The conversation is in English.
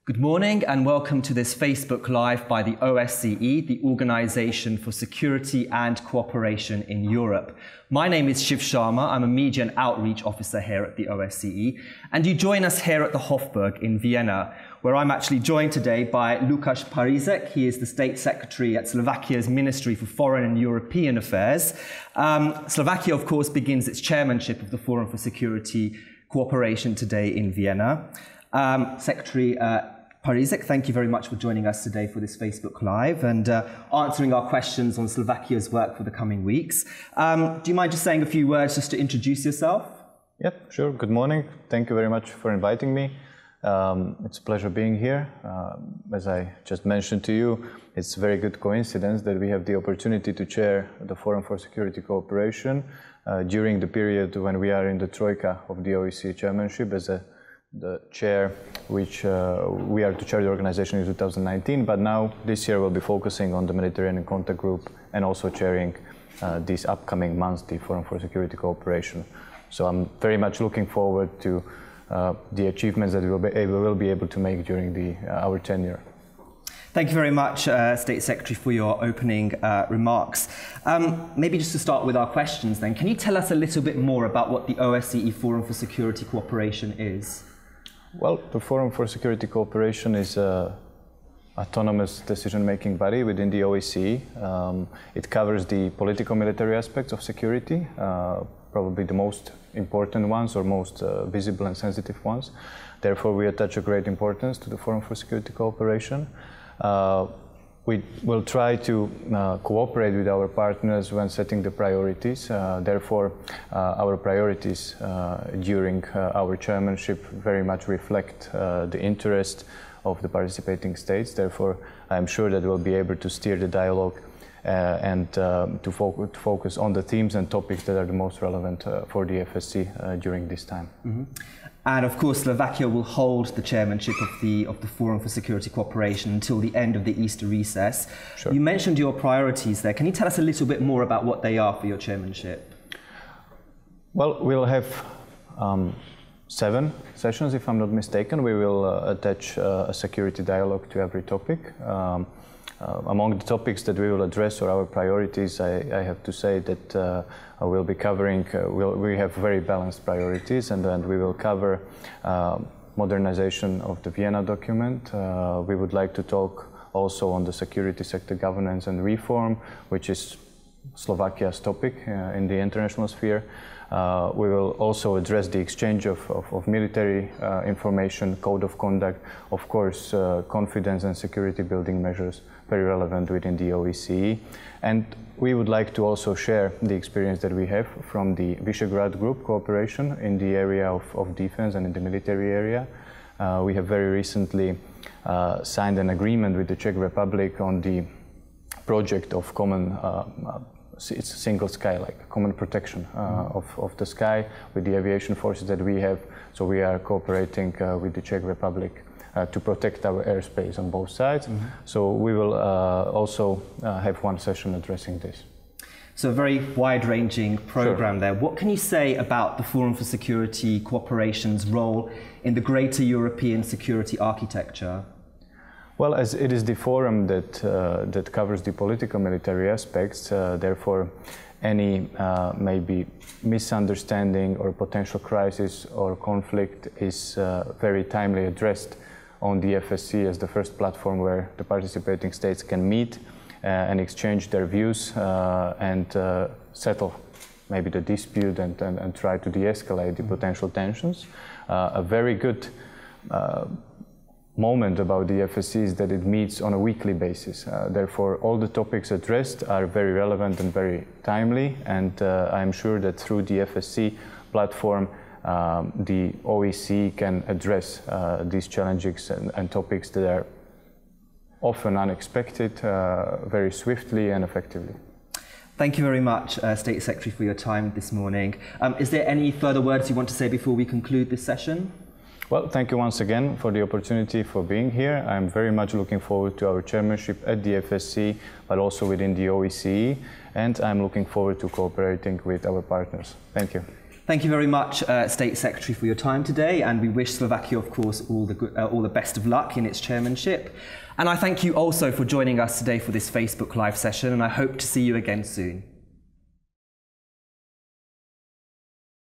Good morning and welcome to this Facebook Live by the OSCE, the Organization for Security and Cooperation in Europe. My name is Shiv Sharma. I'm a Media and Outreach Officer here at the OSCE. And you join us here at the Hofburg in Vienna, where I'm actually joined today by Lukáš Parízek. He is the State Secretary at Slovakia's Ministry for Foreign and European Affairs. Slovakia, of course, begins its chairmanship of the Forum for Security Cooperation today in Vienna. Secretary Parízek, thank you very much for joining us today for this Facebook Live and answering our questions on Slovakia's work for the coming weeks. Do you mind just saying a few words just to introduce yourself? Yep, sure. Good morning. Thank you very much for inviting me. It's a pleasure being here. As I just mentioned to you, it's a very good coincidence that we have the opportunity to chair the Forum for Security Cooperation during the period when we are in the Troika of the OSCE chairmanship as the chair, which we are to chair the organization in 2019, but now this year we'll be focusing on the Mediterranean Contact Group and also chairing these upcoming months, the Forum for Security Cooperation. So I'm very much looking forward to the achievements that we will be able to make during our tenure. Thank you very much, State Secretary, for your opening remarks. Maybe just to start with our questions then, can you tell us a little bit more about what the OSCE Forum for Security Cooperation is? Well, the Forum for Security Cooperation is an autonomous decision-making body within the OSCE. It covers the political-military aspects of security, probably the most important ones or most visible and sensitive ones. Therefore, we attach a great importance to the Forum for Security Cooperation. We will try to cooperate with our partners when setting the priorities. Therefore, our priorities during our chairmanship very much reflect the interest of the participating states. Therefore, I am sure that we'll be able to steer the dialogue and to focus on the themes and topics that are the most relevant for the FSC during this time. Mm-hmm. And of course, Slovakia will hold the chairmanship of the Forum for Security Cooperation until the end of the Easter recess. Sure. You mentioned your priorities there. Can you tell us a little bit more about what they are for your chairmanship? Well, we'll have 7 sessions, if I'm not mistaken. We will attach a security dialogue to every topic. Among the topics that we will address or our priorities, I have to say that we'll be covering, we have very balanced priorities, and we will cover modernization of the Vienna document. We would like to talk also on the security sector governance and reform, which is Slovakia's topic in the international sphere. We will also address the exchange of military information, code of conduct, of course, confidence and security building measures, very relevant within the OSCE. And we would like to also share the experience that we have from the Visegrad Group cooperation in the area of defense and in the military area. We have very recently signed an agreement with the Czech Republic on the project of common it's a single sky, like common protection of the sky with the aviation forces that we have. So we are cooperating with the Czech Republic to protect our airspace on both sides. Mm-hmm. So we will also have one session addressing this. So a very wide-ranging program. Sure. There. What can you say about the Forum for Security Cooperation's role in the greater European security architecture? Well, as it is the forum that covers the political-military aspects, therefore any maybe misunderstanding or potential crisis or conflict is very timely addressed on the FSC as the first platform where the participating states can meet and exchange their views and settle maybe the dispute and try to de-escalate the potential tensions. A very good moment about the FSC is that it meets on a weekly basis. Therefore, all the topics addressed are very relevant and very timely, and I'm sure that through the FSC platform, the OSCE can address these challenges and topics that are often unexpected, very swiftly and effectively. Thank you very much, State Secretary, for your time this morning. Is there any further words you want to say before we conclude this session? Well, thank you once again for the opportunity for being here. I'm very much looking forward to our chairmanship at the FSC, but also within the OSCE, and I'm looking forward to cooperating with our partners. Thank you. Thank you very much, State Secretary, for your time today, and we wish Slovakia, of course, all the best of luck in its chairmanship. And I thank you also for joining us today for this Facebook Live session, and I hope to see you again soon.